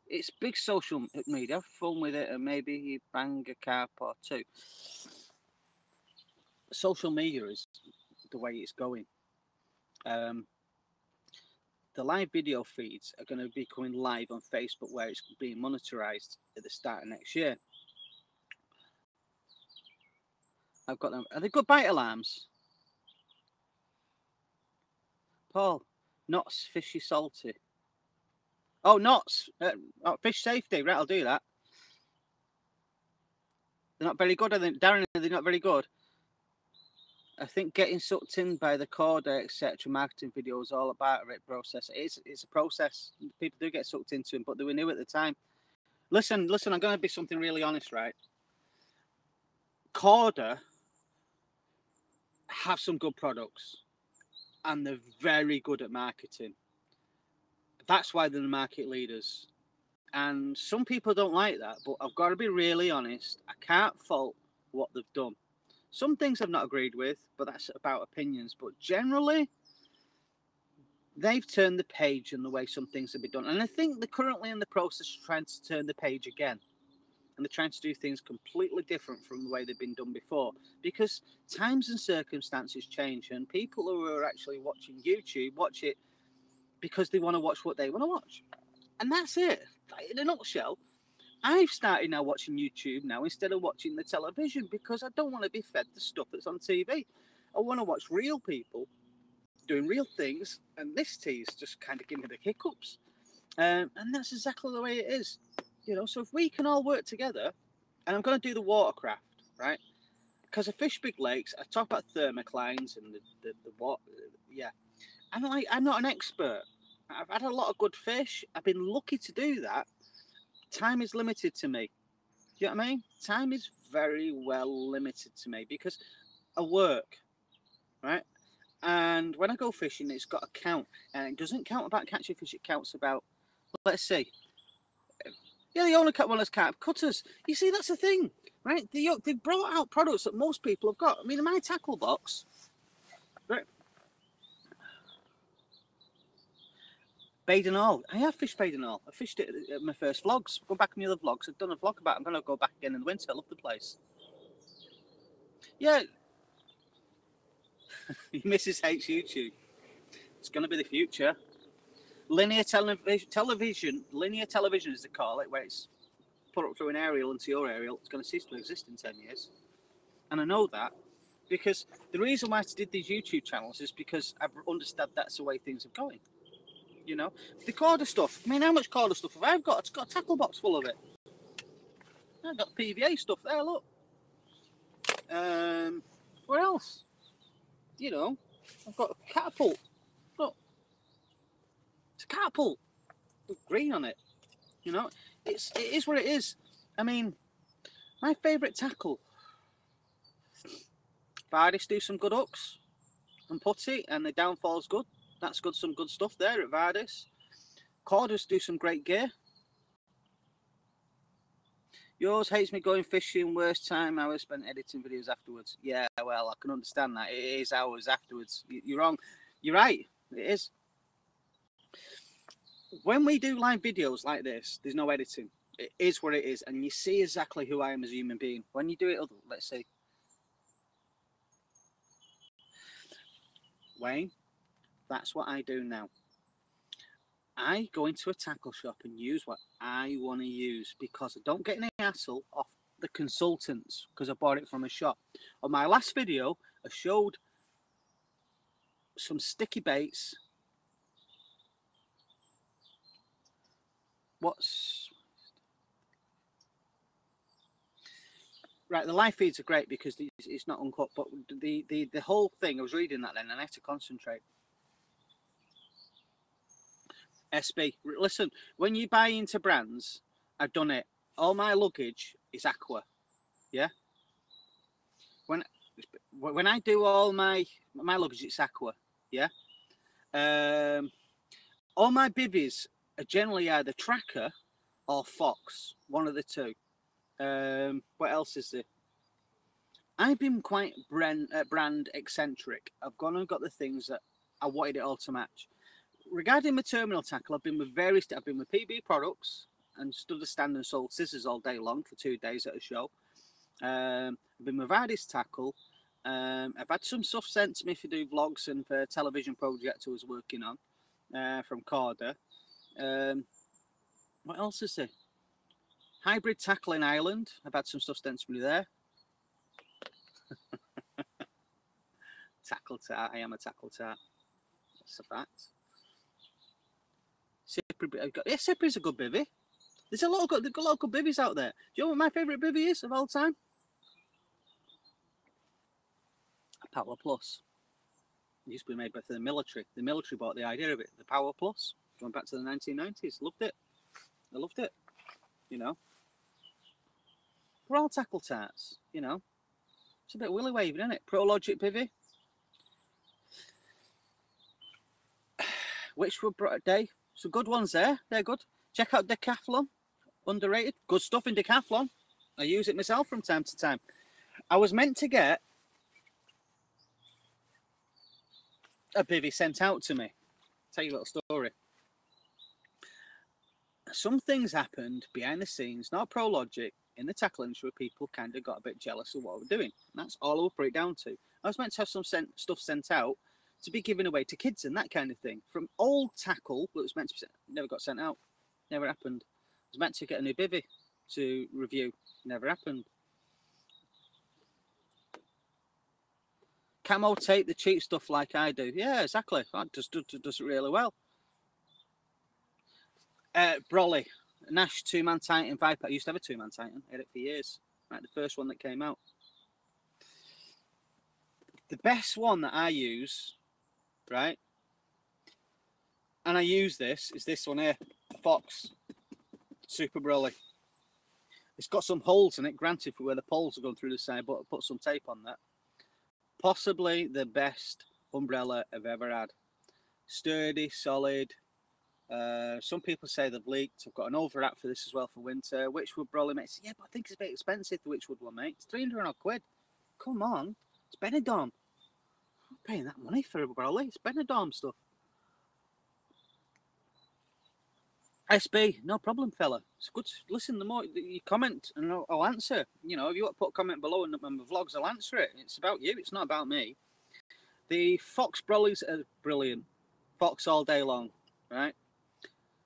It's big social media. Have fun with it and maybe you bang a carp or 2. Social media is the way it's going. The live video feeds are going to be coming live on Facebook where it's being monetized at the start of next year. I've got them. Are they good bite alarms? Paul, knots, fishy, salty. Oh, knots. Fish safety. Right, I'll do that. They're not very good, are they? Darren, are they not very good? I think getting sucked in by the Corda, etc., marketing videos, all about it process. It's a process. People do get sucked into them, but they were new at the time. Listen, I'm going to be something really honest, right? Corda have some good products, and they're very good at marketing. That's why they're the market leaders. And some people don't like that, but I've got to be really honest. I can't fault what they've done. Some things I've not agreed with, but that's about opinions. But generally, they've turned the page in the way some things have been done. And I think they're currently in the process of trying to turn the page again. And they're trying to do things completely different from the way they've been done before. Because times and circumstances change, and people who are actually watching YouTube watch it because they want to watch what they want to watch. And that's it. In a nutshell, I've started now watching YouTube now instead of watching the television because I don't want to be fed the stuff that's on TV. I want to watch real people doing real things, and this tease just kind of give me the hiccups. And that's exactly the way it is. So if we can all work together, and I'm going to do the watercraft, right? Because I fish big lakes, I talk about thermoclines and the what, yeah. I'm not an expert. I've had a lot of good fish. I've been lucky to do that. Time is limited to me. Do you know what I mean? Time is very well limited to me because I work, right? And when I go fishing, it's got a count. And it doesn't count about catching fish, it counts about, let's see. Yeah, they only cut one as carp cutters. You see, that's the thing, right? They brought out products that most people have got. I mean, in my tackle box, right? Badenol. I have fished Badenol. I fished it at my first vlogs. Go back in the other vlogs. I've done a vlog about it. I'm going to go back again in the winter. I love the place. Yeah. Mrs. hates YouTube. It's going to be the future. Linear television, as they call it, where it's put up through an aerial into your aerial, it's going to cease to exist in 10 years. And I know that because the reason why I did these YouTube channels is because I've understood that's the way things are going. The Corda stuff. I mean, how much Corda stuff have I got? It's got a tackle box full of it. I've got PVA stuff there, look. What else? I've got a catapult. Look. It's a catapult with green on it. It is what it is. I mean, my favourite tackle. Vardis do some good hooks and putty, and the downfall's good. That's good. Some good stuff there at Vardis. Cordas do some great gear. Yours hates me going fishing. Worst time hours spent editing videos afterwards. Yeah, well, I can understand that. It is hours afterwards. You're wrong. You're right. It is. When we do live videos like this, there's no editing. It is what it is, and you see exactly who I am as a human being. When you do it, let's see. Wayne, that's what I do now. I go into a tackle shop and use what I want to use because I don't get any hassle off the consultants because I bought it from a shop. On my last video, I showed some sticky baits. Right, the live feeds are great because it's not uncut, but the whole thing, I was reading that then and I had to concentrate. SB, listen, when you buy into brands, I've done it. All my luggage is Aqua, yeah? When I do all my luggage, it's Aqua, yeah? All my bivvies are generally either Tracker or Fox, one of the two. What else is there? I've been quite brand eccentric. I've gone and got the things that I wanted it all to match. Regarding my terminal tackle, I've been with PB products and stood a stand and sold scissors all day long for 2 days at a show. I've been with Vardis tackle. I've had some stuff sent to me for do vlogs and for a television project I was working on from Corda. What else is there? Hybrid tackle in Ireland. I've had some stuff sent to me there. Tackle tart. I am a tackle tart. That's a fact. Cyprian's a good bivvy. There's a lot of good bivvies out there. Do you know what my favourite bivvy is of all time? A Power Plus. It used to be made by the military. The military bought the idea of it. The Power Plus. Going back to the 1990s. Loved it. I loved it. You know. We're all tackle tarts. You know. It's a bit willy waving, isn't it? Prologic bivvy. Witchwood Day. Some good ones there. They're good. Check out Decathlon. Underrated. Good stuff in Decathlon. I use it myself from time to time. I was meant to get a bivvy sent out to me. Tell you a little story. Some things happened behind the scenes, not Prologic, in the tackle industry, where people kind of got a bit jealous of what we're doing. And that's all I will put it down to. I was meant to have some stuff sent out to be given away to kids and that kind of thing. From old tackle that was meant to be never got sent out. Never happened. I was meant to get a new bivvy to review. Never happened. Camo tape, the cheap stuff like I do. Yeah, exactly. That does it really well. Brolly. Nash 2-man Titan Viper. I used to have a 2-man Titan. I had it for years. Right, the first one that came out. The best one that I use, right, and I use this, is this one here. Fox. Super Brolly. It's got some holes in it, granted, for where the poles are going through the side, but I put some tape on that. Possibly the best umbrella I've ever had. Sturdy, solid. Some people say they've leaked. I've got an overwrap for this as well for winter. Witchwood Brolly, mate. Yeah, but I think it's a bit expensive, the Witchwood one, mate. It's 300 odd quid. Come on. It's Benidorm. I'm not paying that money for a Brolly. It's Benidorm stuff. SB, no problem, fella. It's good. Listen, the more you comment, and I'll answer. You know, if you want to put a comment below in my vlogs, I'll answer it. It's about you. It's not about me. The Fox Brollies are brilliant. Fox all day long, right?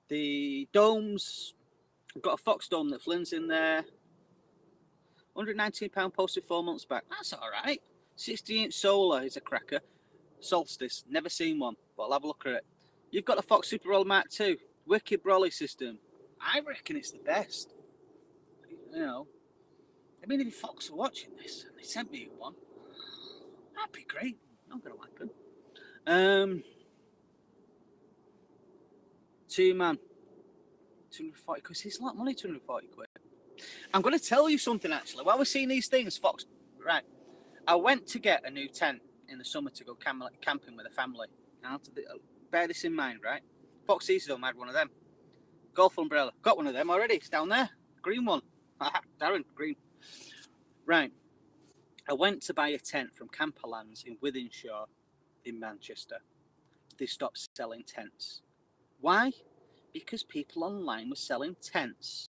The domes, I've got a Fox dome that Flynn's in there. £119 posted 4 months back. That's all right. 60-inch solar is a cracker. Solstice, never seen one, but I'll have a look at it. You've got the Fox Super Brolly Mark II. Wicked Brolly system. I reckon it's the best. You know, I mean, if Fox are watching this and they sent me one, that'd be great. Not going to happen. 2-man, 240 quid. It's a lot of money, 240 quid. I'm going to tell you something, actually. While we're seeing these things, Fox, right, I went to get a new tent in the summer to go camping with a family. I have to bear this in mind, right? Fox Easy Dome had one of them. Golf umbrella. Got one of them already. It's down there. Green one. Darren, green. Right. I went to buy a tent from Camperlands in Wythenshawe in Manchester. They stopped selling tents. Why? Because people online were selling tents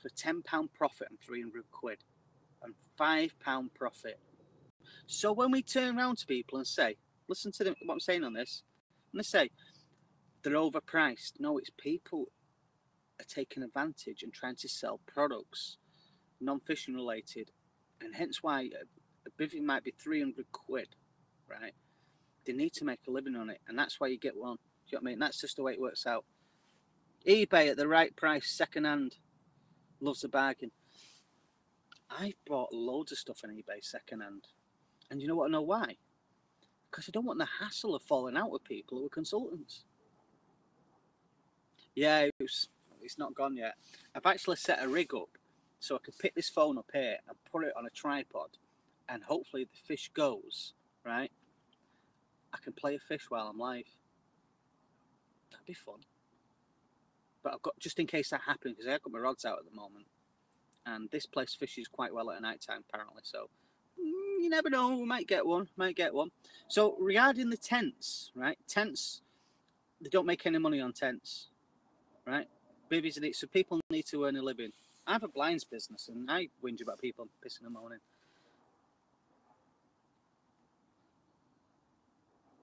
for £10 profit and 300 quid and £5 profit. So when we turn around to people and say, listen to them, what I'm saying on this, and they say, they're overpriced. No, it's people are taking advantage and trying to sell products, non-fishing related, and hence why a bivvy might be 300 quid, right? They need to make a living on it, and that's why you get one. Do you know what I mean? That's just the way it works out. eBay at the right price, second hand, loves a bargain. I've bought loads of stuff on eBay second hand, and you know what? I know why? Because I don't want the hassle of falling out with people who are consultants. Yeah, it's not gone yet. I've actually set a rig up so I can pick this phone up here and put it on a tripod, and hopefully the fish goes, right? I can play a fish while I'm live. That'd be fun. But I've got, just in case that happens, because I've got my rods out at the moment, and this place fishes quite well at night time apparently, so you never know, we might get one, So regarding the tents, right? Tents, they don't make any money on tents, right? Bivvies and it, so people need to earn a living. I have a blinds business and I whinge about people pissing in the morning.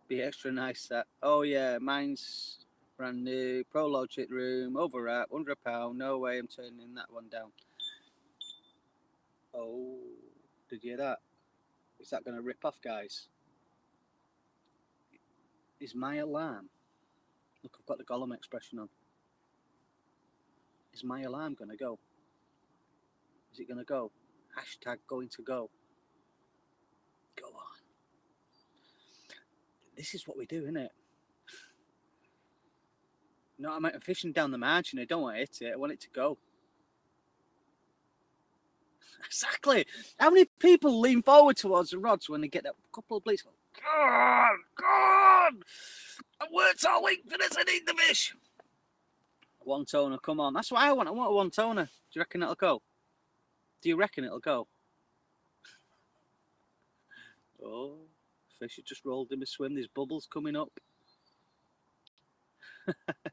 Be extra nice that. Oh yeah, mine's brand new, Prologic room, overwrap, £100. No way I'm turning that one down. Oh, did you hear that? Is that going to rip off, guys? Is my alarm? Look, I've got the Gollum expression on. Is my alarm going to go? Is it going to go? Hashtag going to go. Go on. This is what we do, innit? No, I'm fishing down the margin. I don't want to hit it. I want it to go. Exactly. How many people lean forward towards the rods when they get that couple of bleeds? Go, go on. I worked all week for this. I need the fish. One toner, come on. That's what I want. I want a one toner. Do you reckon it'll go? Do you reckon it'll go? Oh, fish had just rolled in a swim. There's bubbles coming up.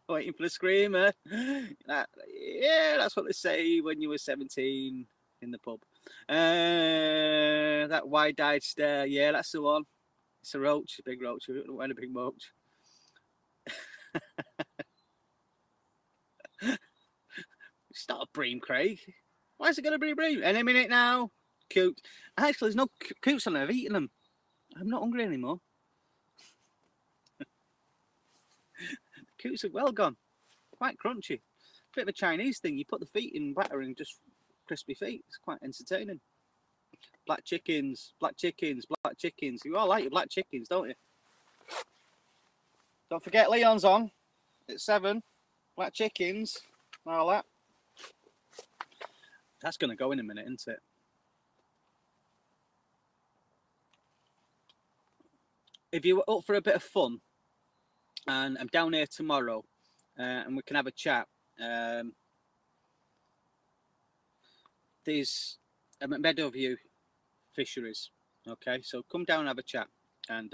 Waiting for the screamer. Yeah, that's what they say when you were 17 in the pub. That wide-eyed stare. Yeah, that's the one. It's a roach, a big roach. We don't want a big roach. It's not a bream, Craig. Why is it going to be a bream? Any minute now. Coot. Actually, there's no coots on there. I've eaten them. I'm not hungry anymore. Coots are well gone. Quite crunchy. Bit of a Chinese thing. You put the feet in batter and just crispy feet. It's quite entertaining. Black chickens, black chickens, black chickens. You all like your black chickens, don't you? Don't forget Leon's on at 7. Black chickens, all that. That's going to go in a minute, isn't it? If you're up for a bit of fun, and I'm down here tomorrow, and we can have a chat. There's at Meadowview Fisheries, okay? So come down and have a chat, and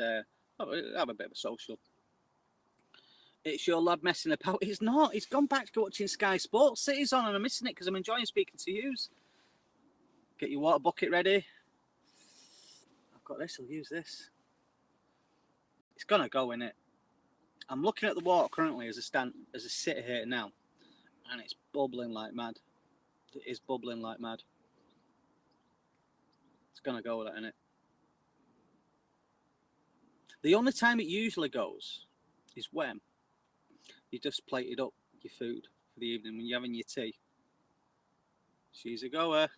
have a bit of a social. It's your lad messing about. He's not. He's gone back to watching Sky Sports. City's on, and I'm missing it because I'm enjoying speaking to yous. Get your water bucket ready. I've got this. I'll use this. It's gonna go in it. I'm looking at the water currently as I sit here now, and it's bubbling like mad. It is bubbling like mad. It's gonna go with that, innit? The only time it usually goes is when you just plated up your food for the evening when you're having your tea. She's a goer.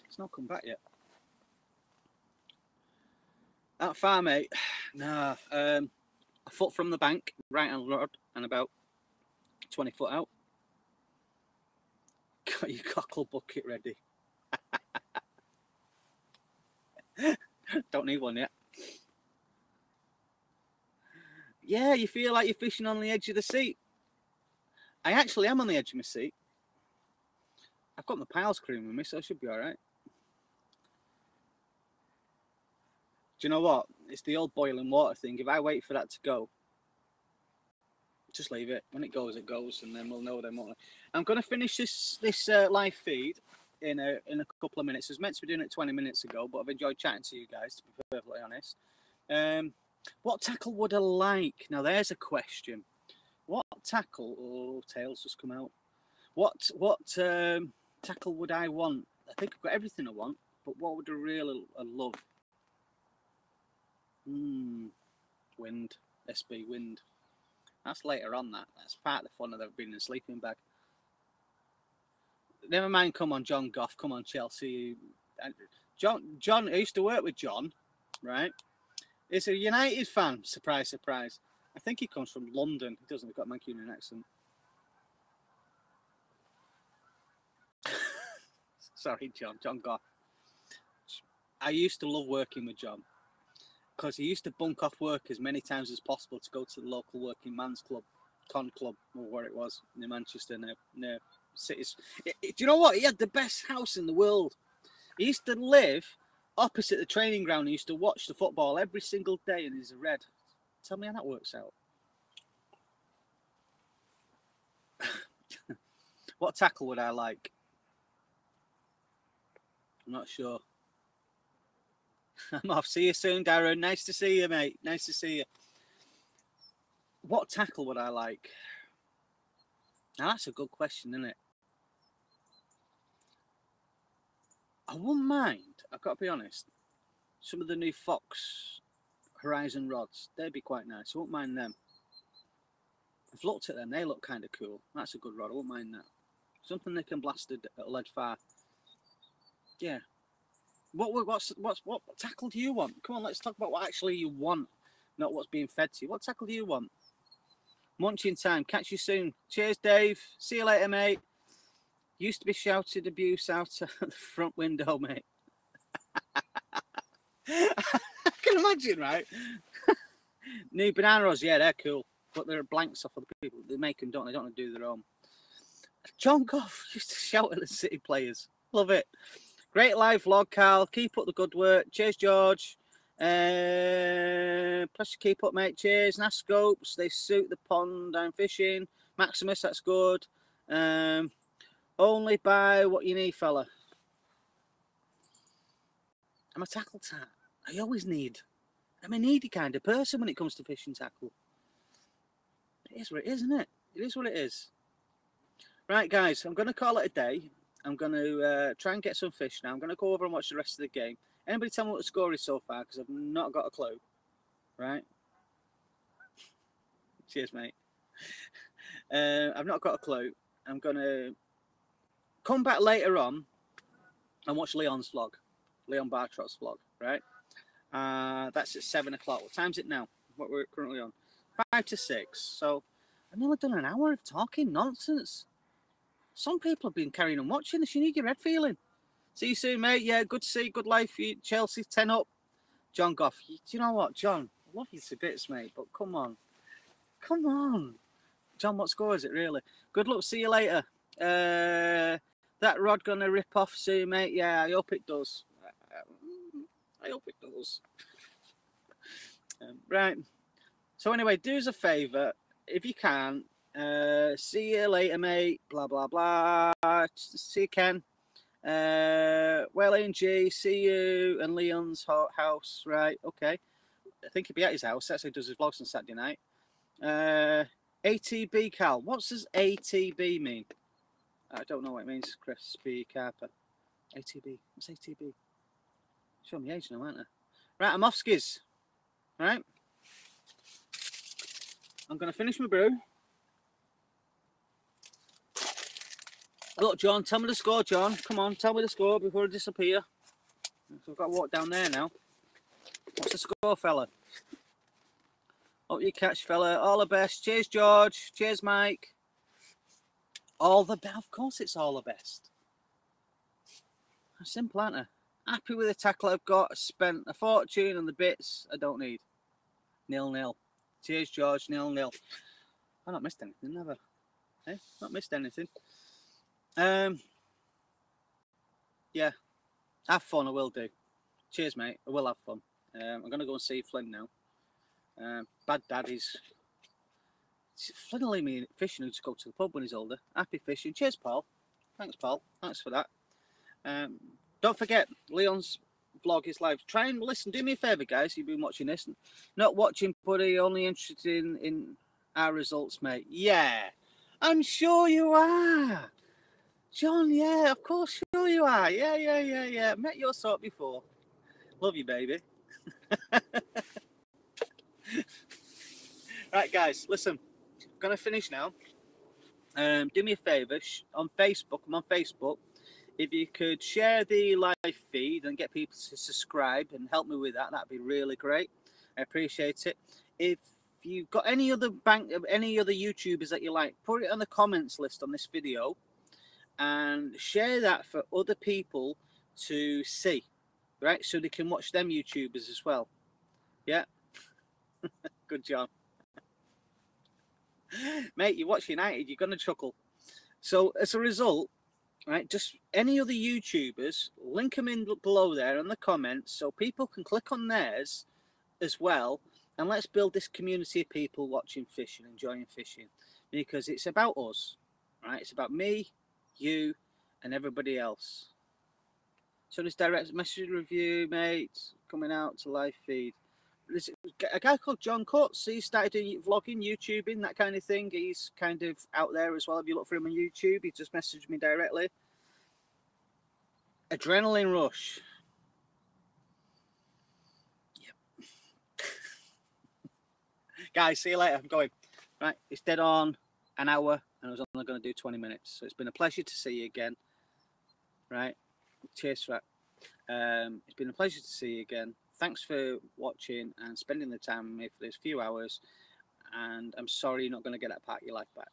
It's not come back yet. That far, mate. Nah. A foot from the bank, right hand rod, and about 20 foot out. Got your cockle bucket ready. Don't need one yet. Yeah, you feel like you're fishing on the edge of the seat. I actually am on the edge of my seat. I've got my Piles cream with me, so I should be all right. Do you know what? It's the old boiling water thing. If I wait for that to go, just leave it. When it goes, and then we'll know then. I'm going to finish this live feed in a couple of minutes. I was meant to be doing it 20 minutes ago, but I've enjoyed chatting to you guys, to be perfectly honest. What tackle would I like? Now, there's a question. What tackle? Oh, tails just come out. What tackle would I want? I think I've got everything I want, but what would I really love? Wind. SB Wind. That's later on. That's part of the fun of being in a sleeping bag. Never mind. Come on, John Goff. Come on, Chelsea. John. I used to work with John, right? He's a United fan. Surprise, surprise. I think he comes from London. He doesn't. He's got a Mancunian accent. Sorry, John Goff. I used to love working with John because he used to bunk off work as many times as possible to go to the local working man's club, Con Club, or where it was, near Manchester, near cities. Do you know what? He had the best house in the world. He used to live opposite the training ground. He used to watch the football every single day, and he's a Red. Tell me how that works out. What tackle would I like? I'm not sure. I'm off. See you soon, Darren. Nice to see you, mate. Nice to see you. What tackle would I like? Now, that's a good question, isn't it? I wouldn't mind. I've got to be honest. some of the new Fox Horizon rods. They'd be quite nice. I won't mind them. I've looked at them. They look kind of cool. That's a good rod. I won't mind that. Something that can blast a lead far. Yeah. What tackle do you want? Come on, let's talk about what actually you want, not what's being fed to you. What tackle do you want? Munching time. Catch you soon. Cheers, Dave. See you later, mate. Used to be shouted abuse out the front window, mate. I can imagine, right? New banana rods, yeah, they're cool. But they're blanks off other people. They make them, don't they? Don't do their own. John Goff used to shout at the City players. Love it. Great live vlog, Carl. Keep up the good work. Cheers, George. Plus, keep up, mate. Cheers. Nass scopes. They suit the pond I'm fishing. Maximus, that's good. Only buy what you need, fella. I'm a tackle tat. I always need. I'm a needy kind of person when it comes to fishing tackle. It is what it is, isn't it? It is what it is. Right, guys, I'm going to call it a day. I'm going to try and get some fish now. I'm going to go over and watch the rest of the game. Anybody tell me what the score is so far? Because I've not got a clue. Right? Cheers, mate. I've not got a clue. I'm going to come back later on and watch Leon's vlog. Leon Bartrot's vlog, right? That's at 7 o'clock. What time's it now? What we're currently on? 5 to 6. So I've nearly done an hour of talking nonsense. Some people have been carrying on watching this. You need your head feeling. See you soon, mate. Yeah, good to see you. Good life for you. Chelsea, 10 up. John Goff. Do you know what, John? I love you to bits, mate, but come on. Come on. John, what score is it, really? Good luck. See you later. That rod going to rip off soon, mate. Yeah, I hope it does. I hope it does. Right. So anyway, do us a favour. If you can, see you later, mate. Blah, blah, blah. See you, Ken. Well, G, see you and Leon's house. Right, okay. I think he'll be at his house. That's how he does his vlogs on Saturday night. ATB, Cal. What does ATB mean? I don't know what it means, Crispy Carper. ATB. What's ATB? Show me age now, aren't I? Right, I'm off skis. Right. I'm going to finish my brew. Look, John, tell me the score, John. Come on, tell me the score before I disappear. So I've got to walk down there now. What's the score, fella? Hope you catch, fella. All the best. Cheers, George. Cheers, Mike. All the best. Of course it's all the best. I'm simple, aren't I? Happy with the tackle I've got. I spent a fortune on the bits I don't need. 0-0. Cheers, George. 0-0. I've not missed anything, never. Hey, not missed anything. Yeah. Have fun, I will do. Cheers, mate. I will have fun. I'm going to go and see Flynn now. Bad dad is... Flynn will leave me fishing to go to the pub when he's older. Happy fishing. Cheers, Paul. Thanks, Paul. Thanks for that. Don't forget, Leon's vlog is live. Try and listen. Do me a favour, guys. You've been watching this. Not watching, but only interested in our results, mate. Yeah. I'm sure you are. John, yeah, of course, sure you are. Yeah. Met your sort before. Love you, baby. Right, guys, listen. I'm going to finish now. Do me a favour. On Facebook, I'm on Facebook. If you could share the live feed and get people to subscribe and help me with that, that'd be really great. I appreciate it. If you've got any other YouTubers that you like, put it on the comments list on this video and share that for other people to see, right? So they can watch them YouTubers as well. Yeah? Good job. Mate, you watch United, you're going to chuckle. So as a result, right, just any other YouTubers, link them in below there in the comments so people can click on theirs as well. And let's build this community of people watching fishing, enjoying fishing. Because it's about us, right? It's about me, you, and everybody else. So this direct message review, mate, coming out to live feed. There's a guy called John Cuts. He started doing vlogging, YouTubing, that kind of thing. He's kind of out there as well. If you look for him on YouTube, he just messaged me directly. Adrenaline Rush. Guys, see you later. I'm going. Right, it's dead on an hour, and I was only going to do 20 minutes. So it's been a pleasure to see you again. Right, cheers for that. It's been a pleasure to see you again. Thanks for watching and spending the time with me for these few hours. And I'm sorry you're not going to get that part of your life back.